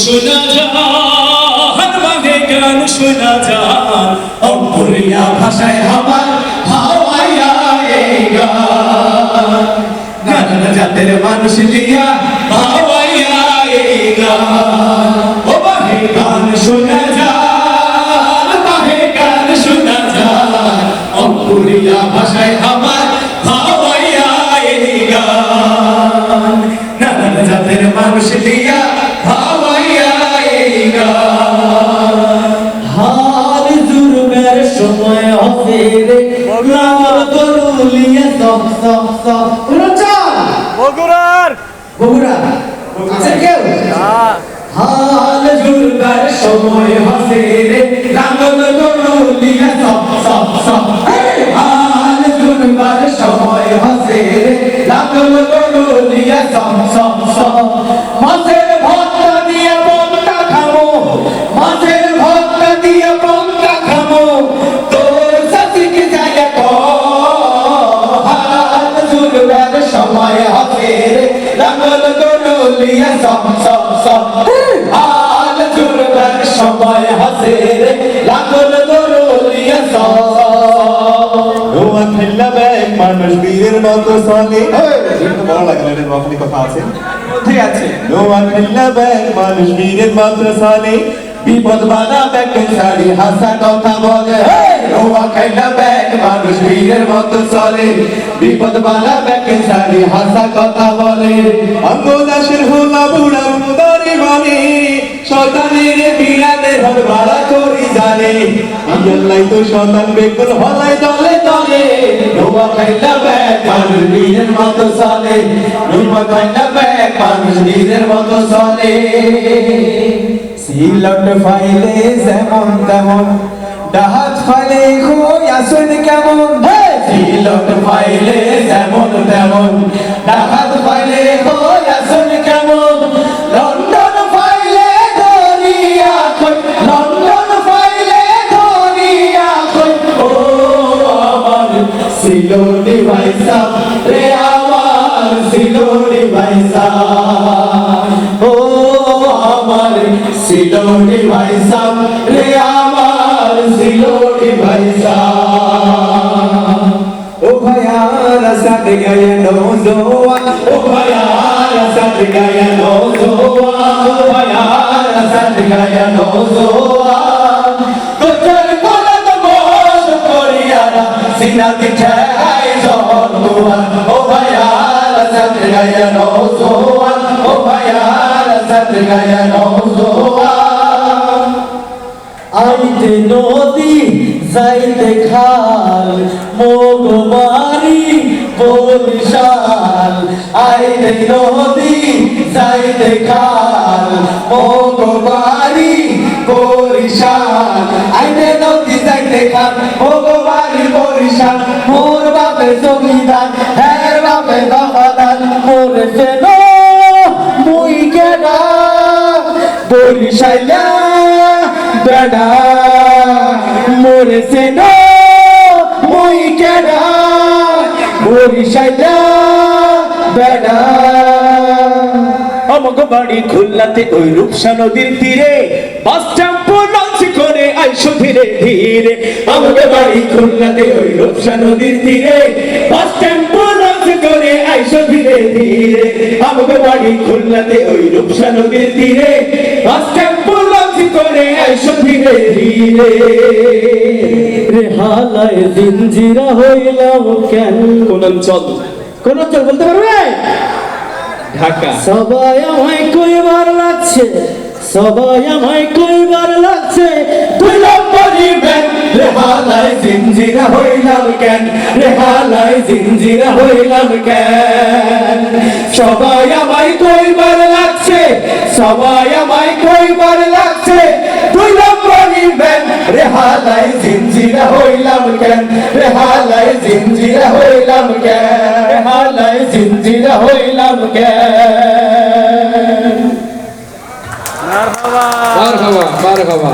শোনা যান বাহে গান শোনা যান অপরিয়া ভাষায় আমার হাওয়াইয়া এই গান নানা জাতের মানুষ লিয়া হাওয়াইয়া এই গান ও বাহে গান শোনা যান বাহে গান শোনা যান অপরিয়া ভাষায় আমার হাওয়াইয়া এই গান নানা জাতের মানুষ লিয়া হাওয়াইয়া এই গান হাল জুরবের সময় হবে রে লাল গরুলিয়া সব সব সব বগুড়া আছে কেউ হাল জুরবের সময় হবে রে লাল গরুলিয়া সব সব সব হাল জুরবের সময় হবে রে লাল গরুলিয়া সব সব সব মাছের ভর্তা দিয়ে বনটা খামো মাছের ভর্তা দিয়ে বনটা খামো তোর সাথীকে যায় হাল জুড়বার সময় হবে লাঙ্গল গরুলিয়া সব সব সব হাল জুড়বার সময় হবে লাঙ্গল গরুলিয়া সব রোয়া খেললা ব্যাগ মানুষ বীরের মতো চলে বড় লাগলে রে বাপনি কথা আছে ঠিক আছে রোয়া খেললা ব্যাগ মানুষ বীরের মতো চলে বিপদ বাধা ব্যাগে ছাড়ি হাসা কথা বলে রোয়া খেললা ব্যাগ মানুষ বীরের মতো চলে বিপদ বাধা ব্যাগে ছাড়ি হাসা কথা বলে অঙ্গদাসের হোলা বুড়া মুদারি মানে শয়তানের বিরাদের হল ভাড়া করি জানে আল্লাহ তো শয়তান বেকুল হলাই দলে দলে রোয়া খাইলা ব্যাগ মানুষ বীরের মতো চলে রোয়া খাইলা ব্যাগ মানুষ বীরের মতো চলে সিলট ফাইলে যেমন তেমন ডাহাত ফাইলে আসুন কেমন সিলট ফাইলে যেমন তেমন ডাহাত ফাইলে আসুন কেমন লন্ডন ফাইলে দরিয়া কই লন্ডন ফাইলে দরিয়া কই ও আমার সিলোনি ভাইসা রে আমার সিলোনি ভাইসা ও আমার সিলোনি ভাইসা রে আমার সিলোনি ভাইসা ও ভাইয়ার সাথ গয়ে নৌজোয়া ও ভাইয়ার সাথ গায়া নৌজোয়া ও ভাইয়ার সাথ গায়া নৌজোয়া তোর কলম মোশ করিয়া সিনা দিখাই জোয়া ও ভাইয়ার সাথ গায়া নৌজোয়া ও ভাইয়ার সাথ গায়া নৌজোয়া আইতে নদী যাইতে খাল মোগবাড়ি বরিশাল আইতে নদী যাইতে খাল মোগবাড়ি বরিশাল আইতে নদী যাইতে খাল মোগবাড়ি বরিশাল মোর বাপের জমিদার হের বাপের বাবাদার মোর সেন মুই কেডা বরিশাইলা বেড়া মরেছে না মই কেডা বরিশাইলা বেড়া আমাকে বাড়ি খুলনাতে ওই রূপসা নদীর তীরে বাস টেম্পো লঞ্চ করে আইসো ধীরে ধীরে আমাকে বাড়ি খুলনাতে ওই রূপসা নদীর তীরে বাস টেম্পো লঞ্চ করে আইসো ধীরে ধীরে আমাকে বাড়ি খুলনাতে ওই রূপসা নদীর তীরে বাস টেম্পো লঞ্চ করে আইসো ধীরে ধীরে রে হালায় জিঞ্জিরা হইলাম কেন কোন অঞ্চল বলতে পারবে ঢাকা সবাই আমায় কইবার লাগছে সবাই আমায় কইবার লাগছে তুই লম্বরি ব্যান রেহালায় জিঞ্জিরা হইলাম কেন রেহালায় জিঞ্জিরা হইলাম কেন সবাই আমায় কইবার লাগছে সবাই আমায় কইবার লাগছে তুই লম্বরি ব্যান রেহালায় জিঞ্জিরা হইলাম কেন রেহালায় জিঞ্জিরা হইলাম কেন রেহালায় জিঞ্জিরা হইলাম কেন মারহাবা মারহাবা